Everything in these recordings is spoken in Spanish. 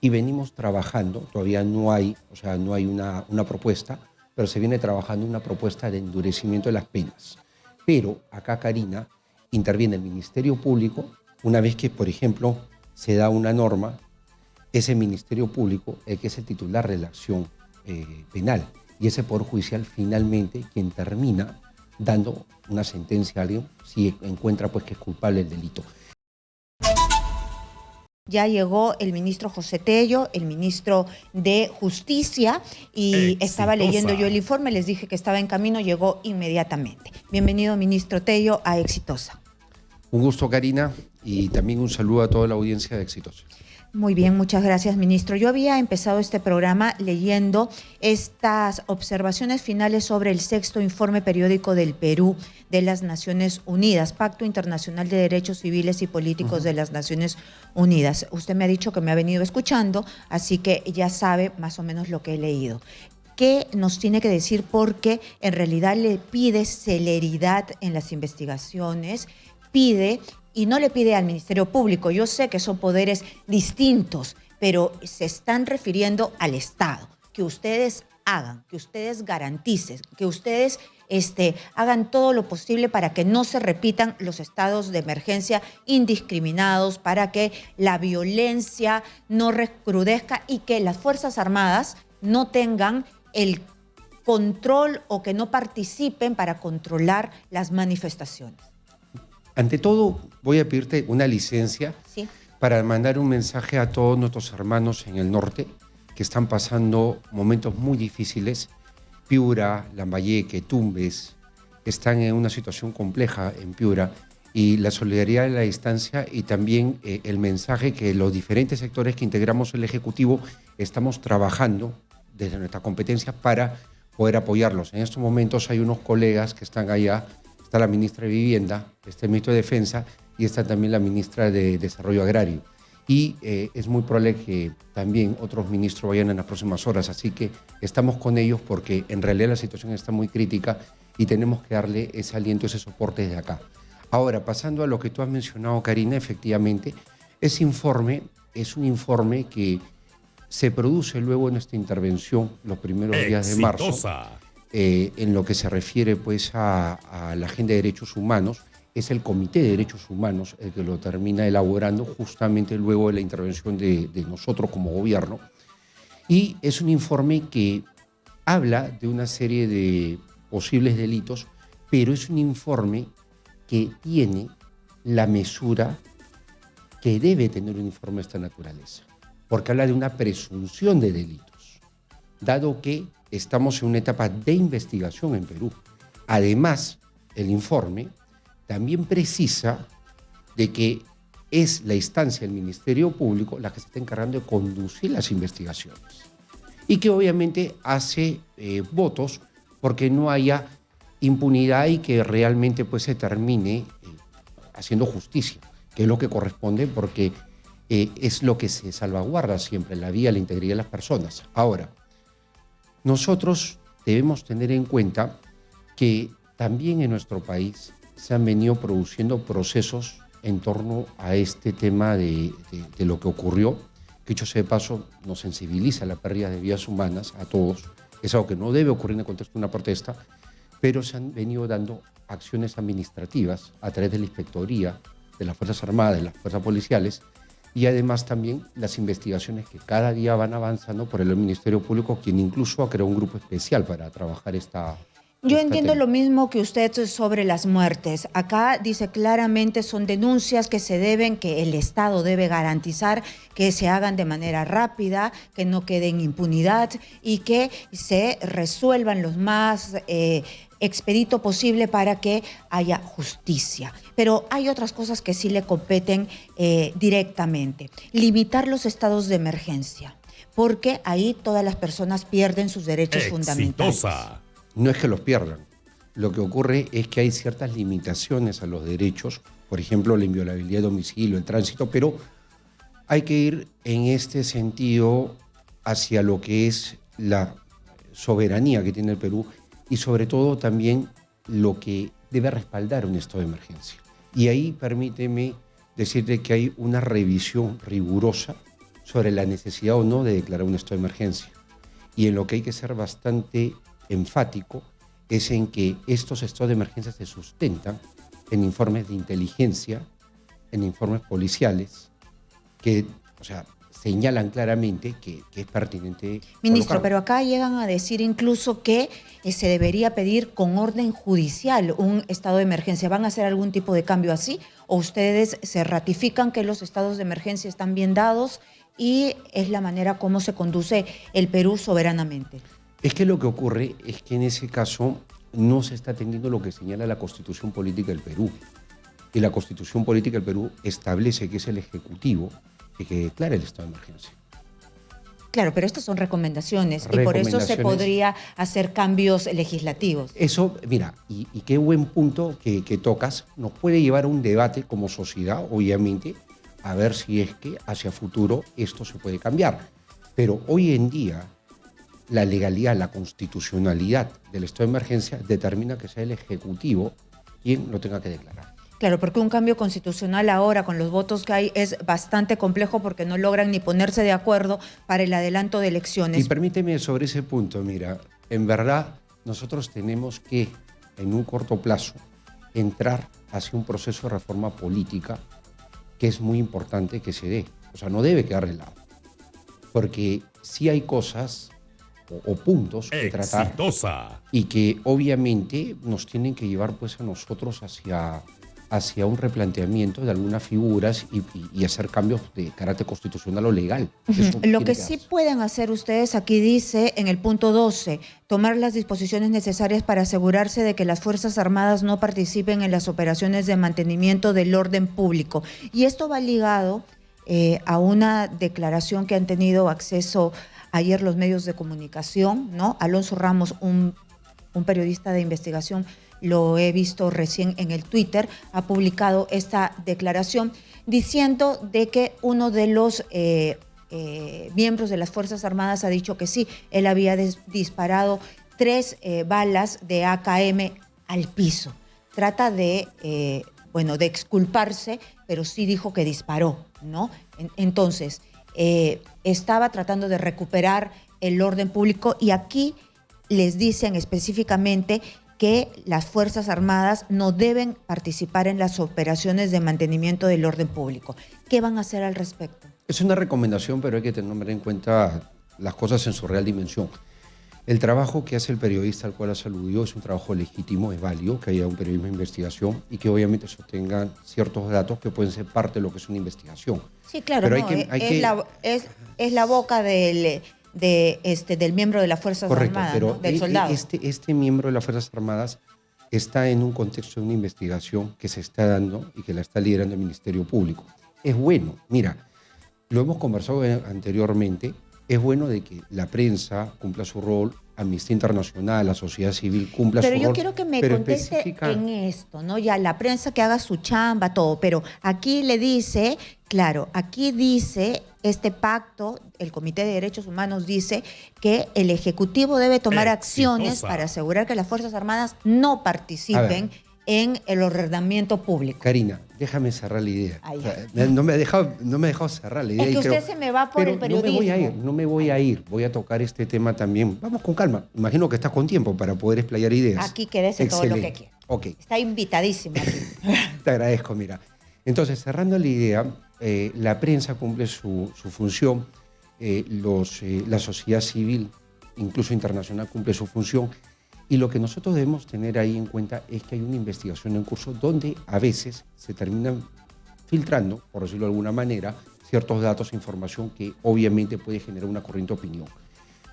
y venimos trabajando, todavía no hay, o sea, no hay una propuesta, pero se viene trabajando una propuesta de endurecimiento de las penas. Pero acá, Karina, interviene el Ministerio Público una vez que, por ejemplo, se da una norma, ese Ministerio Público, el que es el titular de la acción penal, y ese Poder Judicial finalmente quien termina dando una sentencia a alguien si encuentra pues que es culpable del delito. Ya llegó el ministro José Tello, el ministro de Justicia, y estaba leyendo yo el informe, les dije que estaba en camino, llegó inmediatamente. Bienvenido, ministro Tello, a Exitosa. Un gusto, Karina, y también un saludo a toda la audiencia de Exitosa. Muy bien, muchas gracias, ministro. Yo había empezado este programa leyendo estas observaciones finales sobre el sexto informe periódico del Perú de las Naciones Unidas, Pacto Internacional de Derechos Civiles y Políticos de las Naciones Unidas. Usted me ha dicho que me ha venido escuchando, así que ya sabe más o menos lo que he leído. ¿Qué nos tiene que decir? Porque en realidad le pide celeridad en las investigaciones, pide... Y no le pide al Ministerio Público, yo sé que son poderes distintos, pero se están refiriendo al Estado, que ustedes hagan, que ustedes garanticen, que ustedes hagan todo lo posible para que no se repitan los estados de emergencia indiscriminados, para que la violencia no recrudezca y que las Fuerzas Armadas no tengan el control o que no participen para controlar las manifestaciones. Ante todo, voy a pedirte una licencia para mandar un mensaje a todos nuestros hermanos en el norte que están pasando momentos muy difíciles. Piura, Lambayeque, Tumbes, están en una situación compleja en Piura, y la solidaridad de la distancia y también el mensaje que los diferentes sectores que integramos el Ejecutivo estamos trabajando desde nuestra competencia para poder apoyarlos. En estos momentos hay unos colegas que están allá. Está la ministra de Vivienda, está el ministro de Defensa y está también la ministra de Desarrollo Agrario. Y es muy probable que también otros ministros vayan en las próximas horas. Así que estamos con ellos porque en realidad la situación está muy crítica y tenemos que darle ese aliento, ese soporte desde acá. Ahora, pasando a lo que tú has mencionado, Karina, efectivamente, ese informe es un informe que se produce luego en esta intervención los primeros días de marzo. En lo que se refiere pues, a la Agenda de Derechos Humanos, es el Comité de Derechos Humanos el que lo termina elaborando justamente luego de la intervención de nosotros como gobierno. Y es un informe que habla de una serie de posibles delitos, pero es un informe que tiene la mesura que debe tener un informe de esta naturaleza, porque habla de una presunción de delitos, dado que estamos en una etapa de investigación en Perú. Además, el informe también precisa de que es la instancia del Ministerio Público la que se está encargando de conducir las investigaciones y que obviamente hace votos porque no haya impunidad y que realmente pues, se termine haciendo justicia, que es lo que corresponde porque es lo que se salvaguarda siempre, la vida, la integridad de las personas. Ahora, nosotros debemos tener en cuenta que también en nuestro país se han venido produciendo procesos en torno a este tema de lo que ocurrió, que dicho sea de paso nos sensibiliza la pérdida de vidas humanas a todos. Es algo que no debe ocurrir en el contexto de una protesta, pero se han venido dando acciones administrativas a través de la Inspectoría de las Fuerzas Armadas, de las Fuerzas Policiales, y además también las investigaciones que cada día van avanzando por el Ministerio Público, quien incluso ha creado un grupo especial para trabajar esta... Yo entiendo lo mismo que usted sobre las muertes. Acá dice claramente son denuncias que se deben, que el Estado debe garantizar que se hagan de manera rápida, que no quede en impunidad y que se resuelvan los más expedito posible para que haya justicia. Pero hay otras cosas que sí le competen directamente. Limitar los estados de emergencia, porque ahí todas las personas pierden sus derechos fundamentales. No es que los pierdan. Lo que ocurre es que hay ciertas limitaciones a los derechos, por ejemplo, la inviolabilidad de domicilio, el tránsito, pero hay que ir en este sentido hacia lo que es la soberanía que tiene el Perú y sobre todo también lo que debe respaldar un estado de emergencia. Y ahí permíteme decirte que hay una revisión rigurosa sobre la necesidad o no de declarar un estado de emergencia. Y en lo que hay que ser bastante enfático es en que estos estados de emergencia se sustentan en informes de inteligencia, en informes policiales, que, o sea, señalan claramente que es pertinente. Ministro, colocarlo. pero acá llegan a decir incluso que se debería pedir con orden judicial un estado de emergencia. ¿Van a hacer algún tipo de cambio así? ¿O ustedes se ratifican que los estados de emergencia están bien dados y es la manera como se conduce el Perú soberanamente? Es que lo que ocurre es que en ese caso no se está atendiendo lo que señala la Constitución Política del Perú. Y la Constitución Política del Perú establece que es el Ejecutivo el que declara el estado de emergencia. Claro, pero estas son recomendaciones y por eso se podría hacer cambios legislativos. Eso, mira, y qué buen punto que tocas, nos puede llevar a un debate como sociedad, obviamente, a ver si es que hacia futuro esto se puede cambiar. Pero hoy en día, la legalidad, la constitucionalidad del estado de emergencia determina que sea el Ejecutivo quien lo tenga que declarar. Claro, porque un cambio constitucional ahora con los votos que hay es bastante complejo porque no logran ni ponerse de acuerdo para el adelanto de elecciones. Y permíteme sobre ese punto, mira, en verdad nosotros tenemos que en un corto plazo entrar hacia un proceso de reforma política que es muy importante que se dé. O sea, no debe quedar de lado. Porque sí hay cosas o puntos que tratar y que obviamente nos tienen que llevar pues a nosotros hacia un replanteamiento de algunas figuras y hacer cambios de carácter constitucional o legal. Lo que sí pueden hacer ustedes, aquí dice en el punto 12, tomar las disposiciones necesarias para asegurarse de que las Fuerzas Armadas no participen en las operaciones de mantenimiento del orden público. Y esto va ligado a una declaración que han tenido acceso ayer los medios de comunicación, ¿no? Alonso Ramos, un periodista de investigación, lo he visto recién en el Twitter, ha publicado esta declaración diciendo de que uno de los miembros de las Fuerzas Armadas ha dicho que sí, él había disparado 3 balas de AKM al piso. Trata de exculparse, pero sí dijo que disparó, ¿no? Entonces, estaba tratando de recuperar el orden público y aquí les dicen específicamente que las Fuerzas Armadas no deben participar en las operaciones de mantenimiento del orden público. ¿Qué van a hacer al respecto? Es una recomendación, pero hay que tener en cuenta las cosas en su real dimensión. El trabajo que hace el periodista al cual has aludido es un trabajo legítimo, es válido, que haya un periodismo de investigación y que obviamente sostengan ciertos datos que pueden ser parte de lo que es una investigación. Sí, claro, pero es la boca del miembro de las Fuerzas Armadas, pero ¿no? Del soldado. Este miembro de las Fuerzas Armadas está en un contexto de una investigación que se está dando y que la está liderando el Ministerio Público. Es bueno, mira, lo hemos conversado anteriormente, es bueno de que la prensa cumpla su rol, Amnistía Internacional, la sociedad civil cumpla su rol. Pero yo quiero que me conteste en esto, ¿no? Ya la prensa que haga su chamba, todo, pero aquí le dice, claro, aquí dice este pacto, el Comité de Derechos Humanos dice que el Ejecutivo debe tomar acciones para asegurar que las Fuerzas Armadas no participen en el ordenamiento público. Karina, déjame cerrar la idea. O sea, no me ha dejado cerrar la idea. Es que usted se me va por el periodismo. No me voy a ir. Voy a tocar este tema también. Vamos con calma. Imagino que estás con tiempo para poder explayar ideas. Aquí quédese todo lo que quiera. Okay. Está invitadísimo aquí. Te agradezco, mira. Entonces, cerrando la idea, la prensa cumple su función, la sociedad civil, incluso internacional, cumple su función. Y lo que nosotros debemos tener ahí en cuenta es que hay una investigación en curso donde a veces se terminan filtrando, por decirlo de alguna manera, ciertos datos e información que obviamente puede generar una corriente opinión.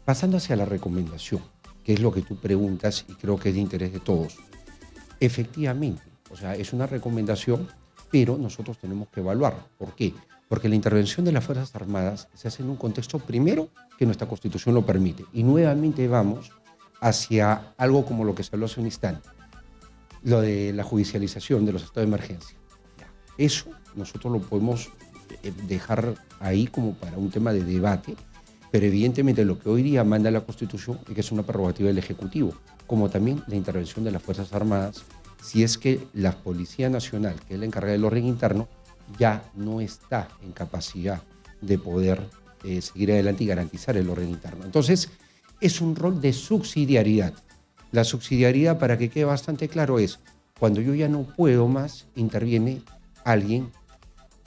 Pasando hacia la recomendación, que es lo que tú preguntas y creo que es de interés de todos. Efectivamente, o sea, es una recomendación, pero nosotros tenemos que evaluar. ¿Por qué? Porque la intervención de las Fuerzas Armadas se hace en un contexto, primero, que nuestra Constitución lo permite. Y nuevamente vamos hacia algo como lo que se habló hace un instante, lo de la judicialización de los estados de emergencia. Eso nosotros lo podemos dejar ahí como para un tema de debate, pero evidentemente lo que hoy día manda la Constitución es que es una prerrogativa del Ejecutivo, como también la intervención de las Fuerzas Armadas, si es que la Policía Nacional, que es la encargada del orden interno, ya no está en capacidad de poder seguir adelante y garantizar el orden interno. Entonces, es un rol de subsidiariedad. La subsidiariedad, para que quede bastante claro, es cuando yo ya no puedo más, interviene alguien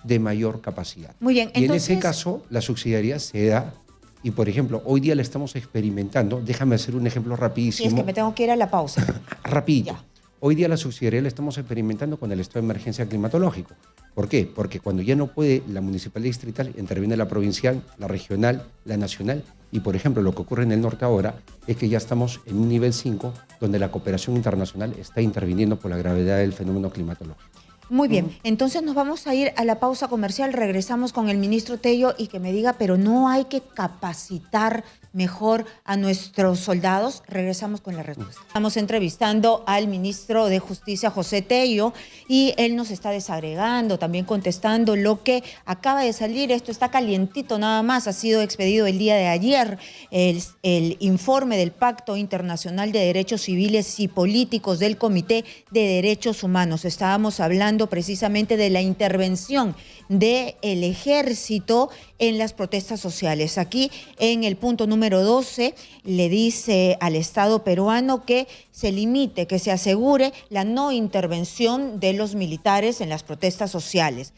de mayor capacidad. Muy bien, y entonces, en ese caso, la subsidiariedad se da, y por ejemplo, hoy día la estamos experimentando. Déjame hacer un ejemplo rapidísimo. Sí, es que me tengo que ir a la pausa. Rapidito. Ya. Hoy día la subsidiariedad la estamos experimentando con el estado de emergencia climatológico. ¿Por qué? Porque cuando ya no puede la municipalidad distrital, interviene la provincial, la regional, la nacional. Y, por ejemplo, lo que ocurre en el norte ahora es que ya estamos en un nivel 5, donde la cooperación internacional está interviniendo por la gravedad del fenómeno climatológico. Muy bien, entonces nos vamos a ir a la pausa comercial, regresamos con el ministro Tello y que me diga, pero no hay que capacitar mejor a nuestros soldados. Regresamos con la respuesta. Estamos entrevistando al ministro de Justicia, José Tello, y él nos está desagregando, también contestando lo que acaba de salir. Esto está calientito nada más, ha sido expedido el día de ayer el informe del Pacto Internacional de Derechos Civiles y Políticos del Comité de Derechos Humanos. Estábamos hablando precisamente de la intervención del ejército en las protestas sociales. Aquí en el punto número 12 le dice al Estado peruano que se limite, que se asegure la no intervención de los militares en las protestas sociales.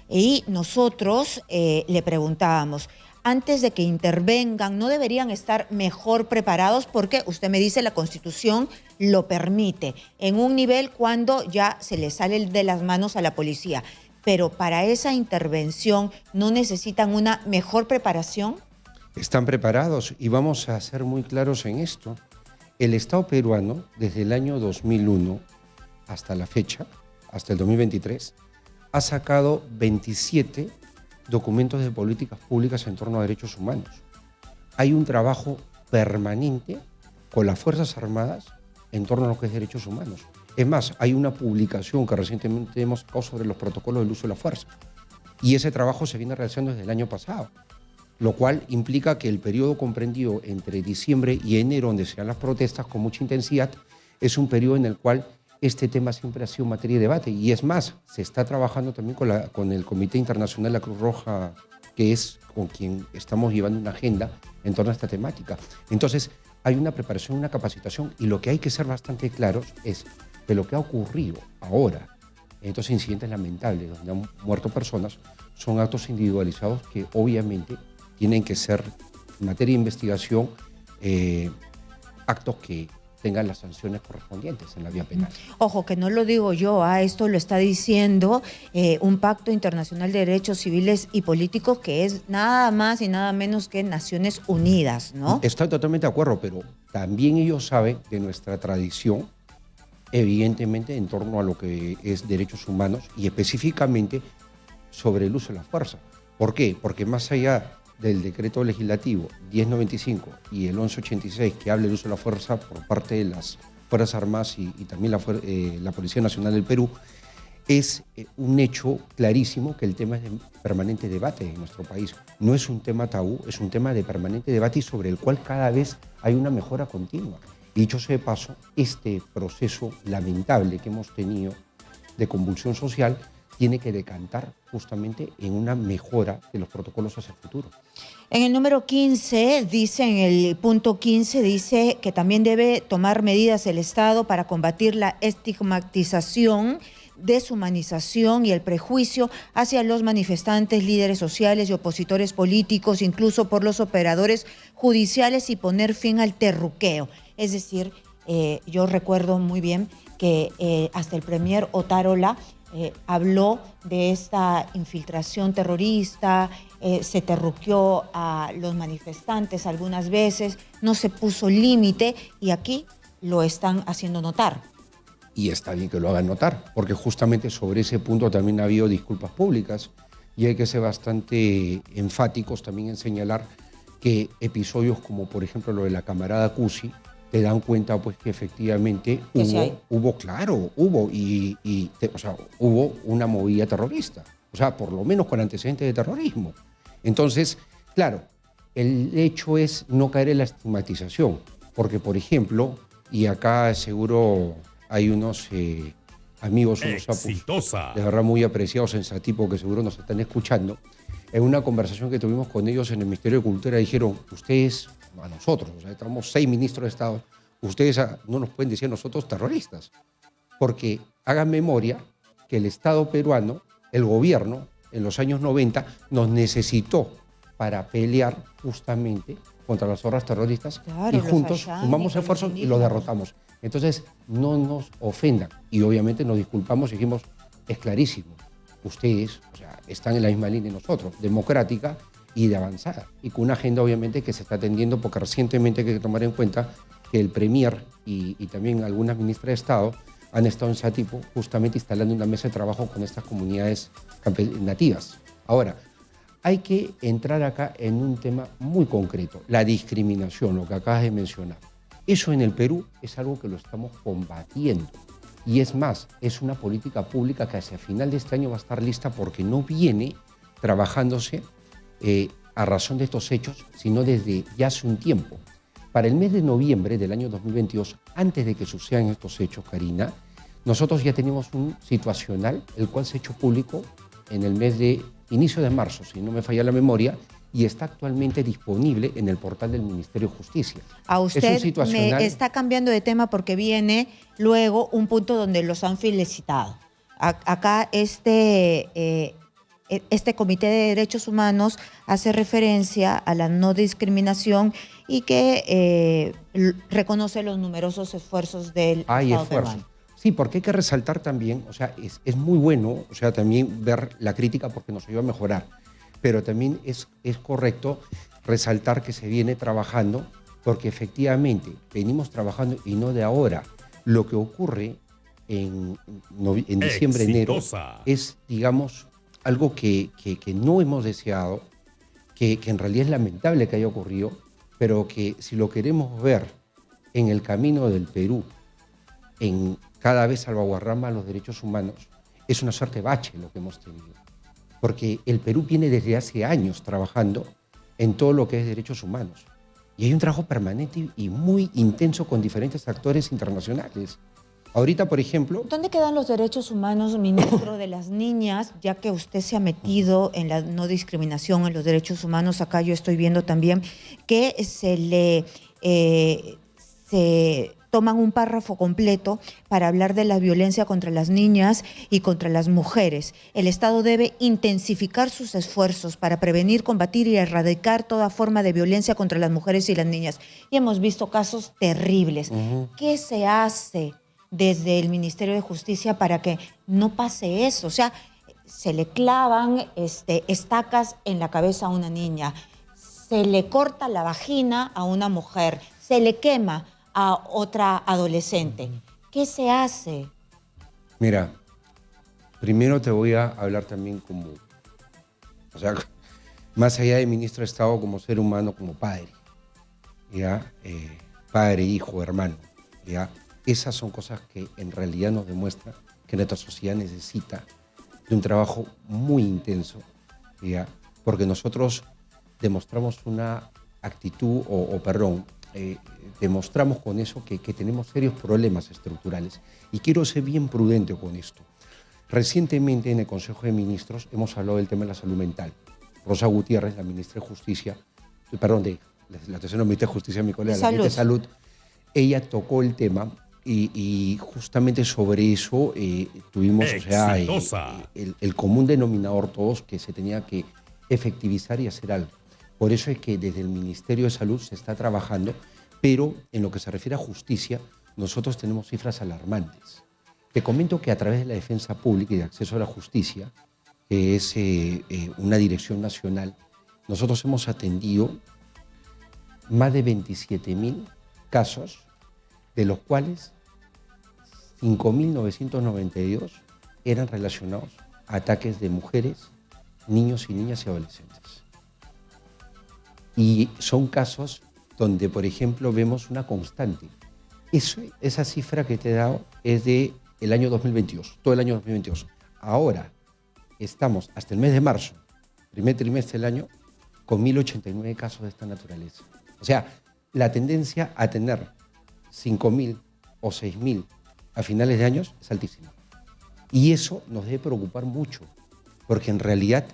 Y nosotros le preguntábamos, antes de que intervengan, ¿no deberían estar mejor preparados? Porque usted me dice la Constitución lo permite, en un nivel cuando ya se le sale de las manos a la policía. Pero para esa intervención, ¿no necesitan una mejor preparación? Están preparados y vamos a ser muy claros en esto. El Estado peruano, desde el año 2001 hasta la fecha, hasta el 2023, ha sacado 27 documentos de políticas públicas en torno a derechos humanos. Hay un trabajo permanente con las Fuerzas Armadas en torno a lo que es derechos humanos. Es más, hay una publicación que recientemente hemos sacado sobre los protocolos del uso de la fuerza. Y ese trabajo se viene realizando desde el año pasado, lo cual implica que el periodo comprendido entre diciembre y enero, donde se dan las protestas con mucha intensidad, es un periodo en el cual este tema siempre ha sido materia de debate. Y es más, se está trabajando también con el Comité Internacional de la Cruz Roja, que es con quien estamos llevando una agenda en torno a esta temática. Entonces, hay una preparación, una capacitación, y lo que hay que ser bastante claros es que lo que ha ocurrido ahora, estos incidentes lamentables donde han muerto personas, son actos individualizados que obviamente tienen que ser, en materia de investigación, actos que tengan las sanciones correspondientes en la vía penal. Ojo, que no lo digo yo, esto lo está diciendo un Pacto Internacional de Derechos Civiles y Políticos que es nada más y nada menos que Naciones Unidas, ¿no? Estoy totalmente de acuerdo, pero también ellos saben de nuestra tradición, evidentemente en torno a lo que es derechos humanos y específicamente sobre el uso de la fuerza. ¿Por qué? Porque más allá del decreto legislativo 1095 y el 1186 que habla del uso de la fuerza por parte de las Fuerzas Armadas y también la Policía Nacional del Perú, es un hecho clarísimo que el tema es de permanente debate en nuestro país. No es un tema tabú, es un tema de permanente debate y sobre el cual cada vez hay una mejora continua. Dicho sea de paso, este proceso lamentable que hemos tenido de convulsión social tiene que decantar justamente en una mejora de los protocolos hacia el futuro. En el número 15, dice, en el punto 15, dice que también debe tomar medidas el Estado para combatir la estigmatización, deshumanización y el prejuicio hacia los manifestantes, líderes sociales y opositores políticos, incluso por los operadores judiciales, y poner fin al terruqueo. Es decir, yo recuerdo muy bien que hasta el premier Otárola habló de esta infiltración terrorista, se terruqueó a los manifestantes algunas veces, no se puso límite y aquí lo están haciendo notar. Y está bien que lo hagan notar, porque justamente sobre ese punto también ha habido disculpas públicas y hay que ser bastante enfáticos también en señalar que episodios como por ejemplo lo de la camarada Cusi te dan cuenta pues que efectivamente hubo una movida terrorista, o sea, por lo menos con antecedentes de terrorismo. Entonces, claro, el hecho es no caer en la estigmatización, porque por ejemplo, y acá seguro hay unos amigos, unos sapos, de verdad muy apreciados en Satipo que seguro nos están escuchando, en una conversación que tuvimos con ellos en el Ministerio de Cultura, dijeron, ustedes, a nosotros, o sea, estamos 6 ministros de Estado, ustedes no nos pueden decir a nosotros terroristas, porque hagan memoria que el Estado peruano, el gobierno, en los años 90, nos necesitó para pelear justamente contra las hordas terroristas, claro, y juntos sumamos esfuerzos y los derrotamos. Entonces, no nos ofendan. Y obviamente nos disculpamos y dijimos, es clarísimo, ustedes, o sea, están en la misma línea de nosotros, democrática y de avanzada. Y con una agenda obviamente que se está atendiendo, porque recientemente hay que tomar en cuenta que el Premier y también algunas ministras de Estado han estado en Satipo justamente instalando una mesa de trabajo con estas comunidades nativas. Ahora, hay que entrar acá en un tema muy concreto, la discriminación, lo que acabas de mencionar. Eso en el Perú es algo que lo estamos combatiendo. Y es más, es una política pública que hacia final de este año va a estar lista porque no viene trabajándose a razón de estos hechos, sino desde ya hace un tiempo. Para el mes de noviembre del año 2022, antes de que sucedan estos hechos, Karina, nosotros ya tenemos un situacional, el cual se ha hecho público en el mes de inicio de marzo, si no me falla la memoria, y está actualmente disponible en el portal del Ministerio de Justicia. A usted me está cambiando de tema porque viene luego un punto donde los han felicitado. Acá este Comité de Derechos Humanos hace referencia a la no discriminación y que reconoce los numerosos esfuerzos del Estado peruano. Sí, porque hay que resaltar también, o sea, es muy bueno, o sea, también ver la crítica porque nos ayuda a mejorar, pero también es correcto resaltar que se viene trabajando porque efectivamente venimos trabajando y no de ahora. Lo que ocurre en diciembre, enero, es, digamos, algo que no hemos deseado, que en realidad es lamentable que haya ocurrido, pero que si lo queremos ver en el camino del Perú, en cada vez salvaguardar más los derechos humanos, es una suerte bache lo que hemos tenido. Porque el Perú viene desde hace años trabajando en todo lo que es derechos humanos. Y hay un trabajo permanente y muy intenso con diferentes actores internacionales. Ahorita, por ejemplo... ¿Dónde quedan los derechos humanos, ministro, de las niñas, ya que usted se ha metido en la no discriminación, en los derechos humanos? Acá yo estoy viendo también que se toman un párrafo completo para hablar de la violencia contra las niñas y contra las mujeres. El Estado debe intensificar sus esfuerzos para prevenir, combatir y erradicar toda forma de violencia contra las mujeres y las niñas. Y hemos visto casos terribles. ¿Qué se hace desde el Ministerio de Justicia para que no pase eso? O sea, se le clavan estacas en la cabeza a una niña, se le corta la vagina a una mujer, se le quema a otra adolescente. ¿Qué se hace? Mira, primero te voy a hablar también como, o sea, más allá de ministro de Estado, como ser humano, como padre, ¿ya? Padre, hijo, hermano, ¿ya? Esas son cosas que en realidad nos demuestran que nuestra sociedad necesita de un trabajo muy intenso, ¿ya? Porque nosotros demostramos una actitud, demostramos con eso que tenemos serios problemas estructurales. Y quiero ser bien prudente con esto. Recientemente en el Consejo de Ministros hemos hablado del tema de la salud mental. Rosa Gutiérrez, la ministra de Justicia, la tercera ministra de Justicia, mi colega, la ministra de Salud, ella tocó el tema y justamente sobre eso tuvimos, el común denominador todos que se tenía que efectivizar y hacer algo. Por eso es que desde el Ministerio de Salud se está trabajando, pero en lo que se refiere a justicia, nosotros tenemos cifras alarmantes. Te comento que a través de la Defensa Pública y de Acceso a la Justicia, que es una dirección nacional, nosotros hemos atendido más de 27.000 casos, de los cuales 5.992 eran relacionados a ataques de mujeres, niños y niñas y adolescentes. Y son casos donde, por ejemplo, vemos una constante. Esa cifra que te he dado es del año 2022, todo el año 2022. Ahora estamos hasta el mes de marzo, primer trimestre del año, con 1.089 casos de esta naturaleza. O sea, la tendencia a tener 5.000 o 6.000 a finales de años es altísima. Y eso nos debe preocupar mucho, porque en realidad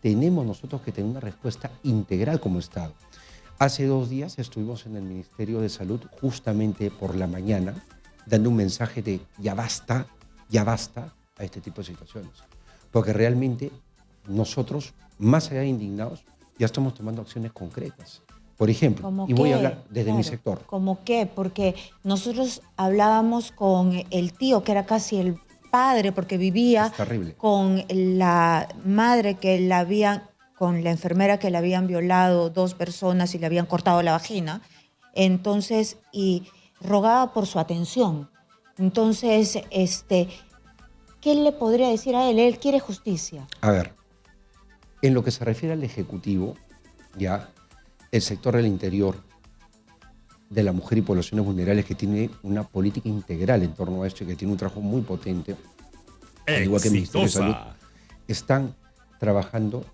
tenemos nosotros que tener una respuesta integral como Estado. Hace 2 días estuvimos en el Ministerio de Salud justamente por la mañana dando un mensaje de ya basta a este tipo de situaciones. Porque realmente nosotros, más allá de indignados, ya estamos tomando acciones concretas. Por ejemplo, y voy a hablar desde mi sector. ¿Cómo qué? Porque nosotros hablábamos con el tío, que era casi el padre, porque vivía con la madre con la enfermera que le habían violado 2 personas y le habían cortado la vagina. Entonces, y rogaba por su atención. Entonces, ¿qué le podría decir a él? Él quiere justicia. A ver, en lo que se refiere al Ejecutivo, ya, el sector del interior, de la mujer y poblaciones vulnerables, que tiene una política integral en torno a esto y que tiene un trabajo muy potente, al igual que el Ministerio de Salud, están trabajando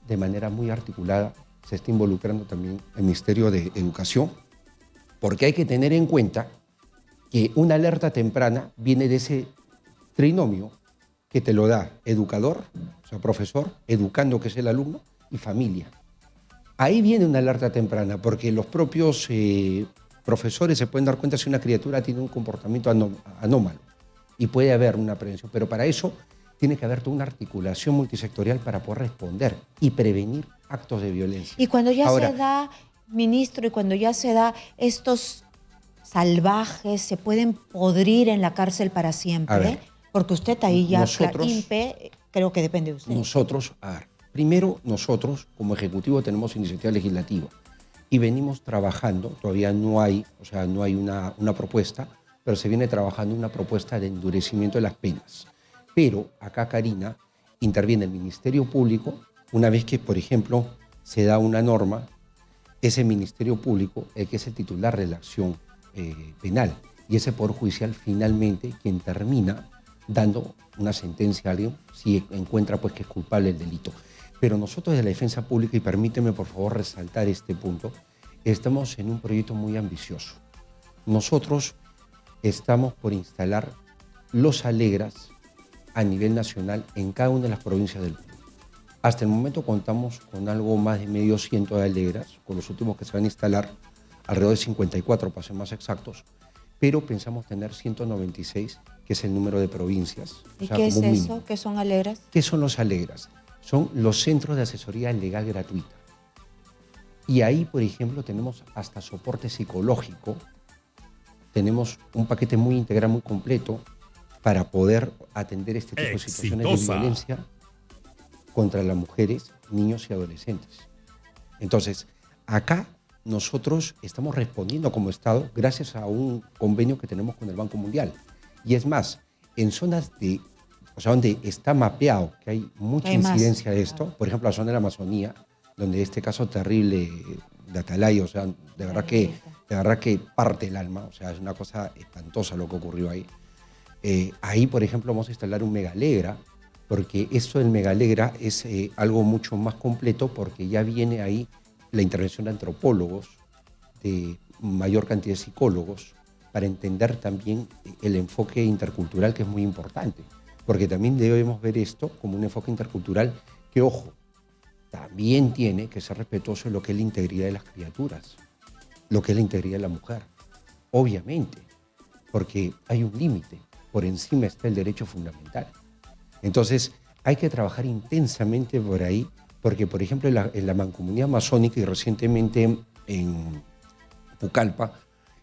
de manera muy articulada. Se está involucrando también el Ministerio de Educación, porque hay que tener en cuenta que una alerta temprana viene de ese trinomio que te lo da educador, o sea, profesor, educando, que es el alumno, y familia. Ahí viene una alerta temprana, porque los propios profesores se pueden dar cuenta si una criatura tiene un comportamiento anómalo y puede haber una prevención, pero para eso tiene que haber toda una articulación multisectorial para poder responder y prevenir actos de violencia. Y cuando ya se da, ministro, y cuando ya se da, estos salvajes se pueden podrir en la cárcel para siempre, porque usted ahí ya, INPE, creo que depende de usted. Nosotros, primero, nosotros como Ejecutivo tenemos iniciativa legislativa y venimos trabajando, todavía no hay, una propuesta, pero se viene trabajando una propuesta de endurecimiento de las penas. Pero acá, Karina, interviene el Ministerio Público. Una vez que, por ejemplo, se da una norma, es el Ministerio Público el que es el titular de la acción penal, y ese Poder Judicial finalmente quien termina dando una sentencia a alguien si encuentra pues que es culpable del delito. Pero nosotros de la Defensa Pública, y permíteme por favor resaltar este punto, estamos en un proyecto muy ambicioso. Nosotros estamos por instalar los Alegras a nivel nacional en cada una de las provincias del Perú. Hasta el momento contamos con algo más de medio ciento de Alegras, con los últimos que se van a instalar, alrededor de 54 para ser más exactos, pero pensamos tener 196, que es el número de provincias. ¿Y qué es eso? ¿Qué son Alegras? ¿Qué son los Alegras? Son los centros de asesoría legal gratuita. Y ahí, por ejemplo, tenemos hasta soporte psicológico, tenemos un paquete muy integral, muy completo, para poder atender este tipo de situaciones de violencia contra las mujeres, niños y adolescentes. Entonces, acá nosotros estamos respondiendo como Estado gracias a un convenio que tenemos con el Banco Mundial. Y es más, en zonas donde está mapeado que hay mucha incidencia de esto, por ejemplo, la zona de la Amazonía, donde este caso terrible de Atalaya, de verdad que parte el alma, es una cosa espantosa lo que ocurrió ahí. Ahí, por ejemplo, vamos a instalar un Megalegra, porque esto del Megalegra es algo mucho más completo, porque ya viene ahí la intervención de antropólogos, de mayor cantidad de psicólogos, para entender también el enfoque intercultural, que es muy importante, porque también debemos ver esto como un enfoque intercultural que, ojo, también tiene que ser respetuoso de lo que es la integridad de las criaturas, lo que es la integridad de la mujer, obviamente, porque hay un límite, por encima está el derecho fundamental. Entonces, hay que trabajar intensamente por ahí, porque, por ejemplo, en la Mancomunidad Amazónica y recientemente en Pucallpa,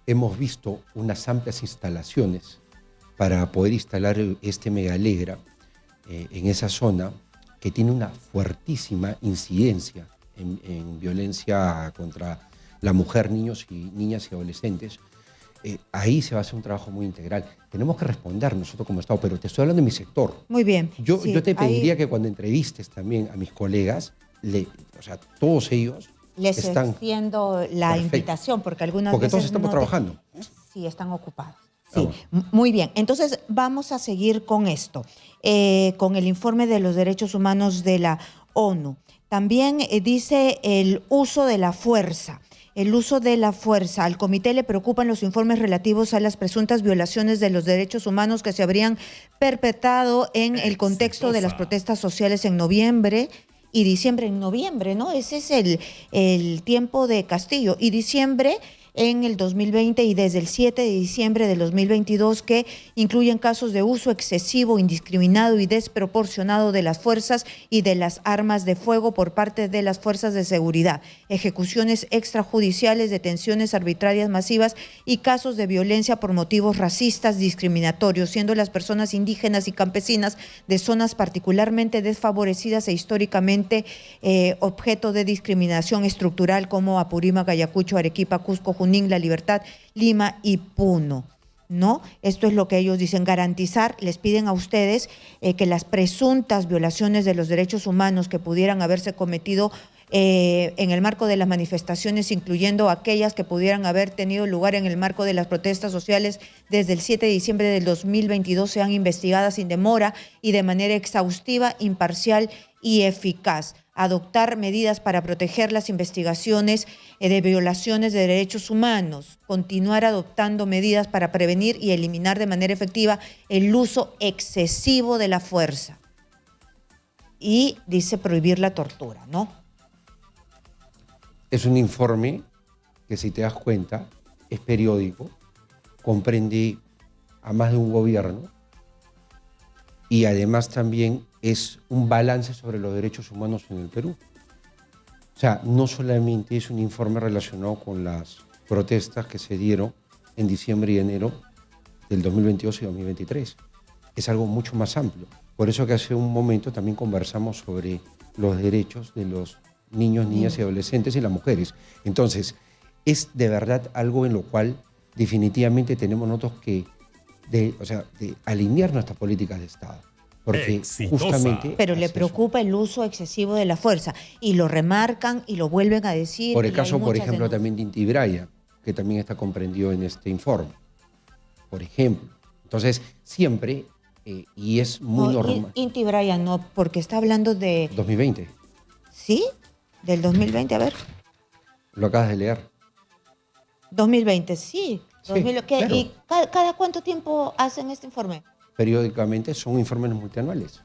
hemos visto unas amplias instalaciones para poder instalar este Megalegra en esa zona, que tiene una fuertísima incidencia en violencia contra la mujer, niños y niñas y adolescentes. Ahí se va a hacer un trabajo muy integral. Tenemos que responder nosotros como Estado, pero te estoy hablando de mi sector. Muy bien. Yo te pediría que cuando entrevistes también a mis colegas, todos ellos les extiendo la invitación, porque algunas veces todos estamos trabajando. Sí, están ocupados. Sí, muy bien. Entonces vamos a seguir con esto, con el informe de los derechos humanos de la ONU. También dice el uso de la fuerza. El uso de la fuerza. Al comité le preocupan los informes relativos a las presuntas violaciones de los derechos humanos que se habrían perpetrado en el contexto de las protestas sociales en noviembre y diciembre en noviembre, ¿no? Ese es el tiempo de Castillo. Y diciembre en el 2020 y desde el 7 de diciembre del 2022, que incluyen casos de uso excesivo, indiscriminado y desproporcionado de las fuerzas y de las armas de fuego por parte de las fuerzas de seguridad, ejecuciones extrajudiciales, detenciones arbitrarias masivas y casos de violencia por motivos racistas discriminatorios, siendo las personas indígenas y campesinas de zonas particularmente desfavorecidas e históricamente objeto de discriminación estructural como Apurímac, Ayacucho, Arequipa, Cusco, Junín, La Libertad, Lima y Puno, ¿no? Esto es lo que ellos dicen, garantizar, les piden a ustedes que las presuntas violaciones de los derechos humanos que pudieran haberse cometido en el marco de las manifestaciones, incluyendo aquellas que pudieran haber tenido lugar en el marco de las protestas sociales desde el 7 de diciembre del 2022, sean investigadas sin demora y de manera exhaustiva, imparcial y eficaz. Adoptar medidas para proteger las investigaciones de violaciones de derechos humanos, continuar adoptando medidas para prevenir y eliminar de manera efectiva el uso excesivo de la fuerza. Y dice prohibir la tortura, ¿no? Es un informe que, si te das cuenta, es periódico, comprende a más de un gobierno y además también es un balance sobre los derechos humanos en el Perú. O sea, no solamente es un informe relacionado con las protestas que se dieron en diciembre y enero del 2022 y 2023. Es algo mucho más amplio. Por eso que hace un momento también conversamos sobre los derechos de los niños, niñas y adolescentes y las mujeres. Entonces, es de verdad algo en lo cual definitivamente tenemos nosotros que de alinear nuestras políticas de Estado. Porque justamente... Pero le preocupa el uso excesivo de la fuerza y lo remarcan y lo vuelven a decir. Por el caso, por ejemplo, también de Inti Brian, que también está comprendido en este informe. Por ejemplo. Entonces, siempre, y es muy normal... Inti Brian no, porque está hablando de... 2020. ¿Sí? ¿Del 2020? A ver. Lo acabas de leer. 2020, sí. Sí, claro. ¿Y cada cuánto tiempo hacen este informe? Periódicamente son informes multianuales.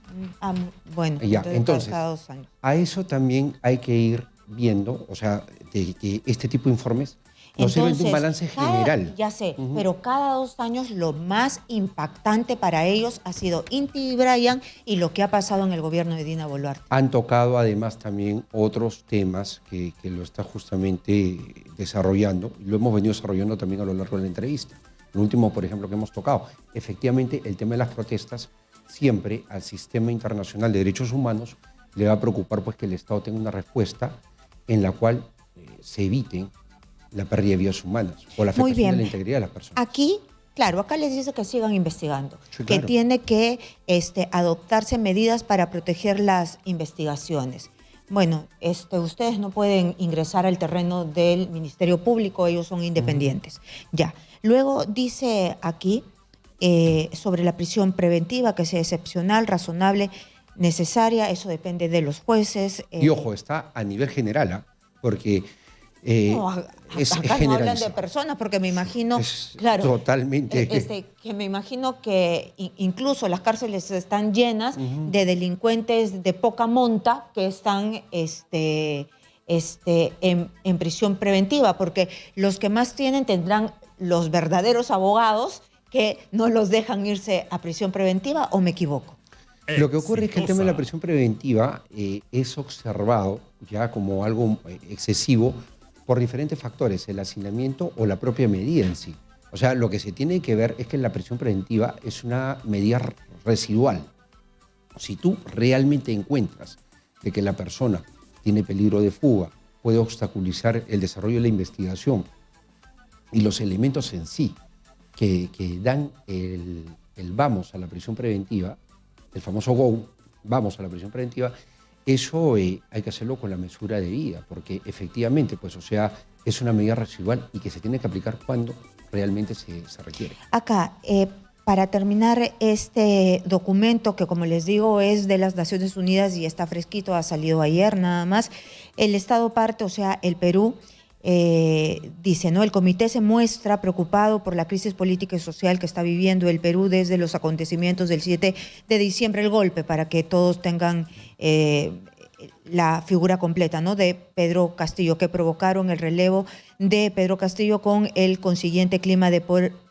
Bueno, ya, entonces cada 2 años. A eso también hay que ir viendo, o sea, que este tipo de informes nos sirven de un balance general. Ya sé, pero cada 2 años lo más impactante para ellos ha sido Inti Brian y lo que ha pasado en el gobierno de Dina Boluarte. Han tocado además también otros temas que lo está justamente desarrollando, y lo hemos venido desarrollando también a lo largo de la entrevista. Lo último, por ejemplo, que hemos tocado, efectivamente, el tema de las protestas, siempre al sistema internacional de derechos humanos le va a preocupar pues que el Estado tenga una respuesta en la cual se eviten la pérdida de vidas humanas o la afectación de la integridad de las personas. Aquí, claro, acá les dice que sigan investigando, sí, claro, que tiene que adoptarse medidas para proteger las investigaciones. Bueno, ustedes no pueden ingresar al terreno del Ministerio Público, ellos son independientes. Ya. Luego dice aquí sobre la prisión preventiva, que sea excepcional, razonable, necesaria, eso depende de los jueces. Y ojo, está a nivel general, porque acá no hablan de personas, porque me imagino, claro, totalmente. Que me imagino que incluso las cárceles están llenas de delincuentes de poca monta que están en prisión preventiva, porque los que más tendrán los verdaderos abogados que no los dejan irse a prisión preventiva, ¿o me equivoco? Lo que ocurre es que el tema de la prisión preventiva es observado ya como algo excesivo por diferentes factores, el hacinamiento o la propia medida en sí. O sea, lo que se tiene que ver es que la prisión preventiva es una medida residual. Si tú realmente encuentras que la persona tiene peligro de fuga, puede obstaculizar el desarrollo de la investigación y los elementos en sí que dan el vamos a la prisión preventiva, el famoso go, vamos a la prisión preventiva, eso hay que hacerlo con la mesura debida, porque efectivamente, pues, o sea, es una medida residual y que se tiene que aplicar cuando realmente se requiere. Acá, para terminar este documento, que como les digo es de las Naciones Unidas y está fresquito, ha salido ayer nada más, el Estado parte, o sea, el Perú, dice, ¿no? El comité se muestra preocupado por la crisis política y social que está viviendo el Perú desde los acontecimientos del 7 de diciembre, el golpe, para que todos tengan la figura completa, ¿no?, de Pedro Castillo, que provocaron el relevo de Pedro Castillo con el consiguiente clima de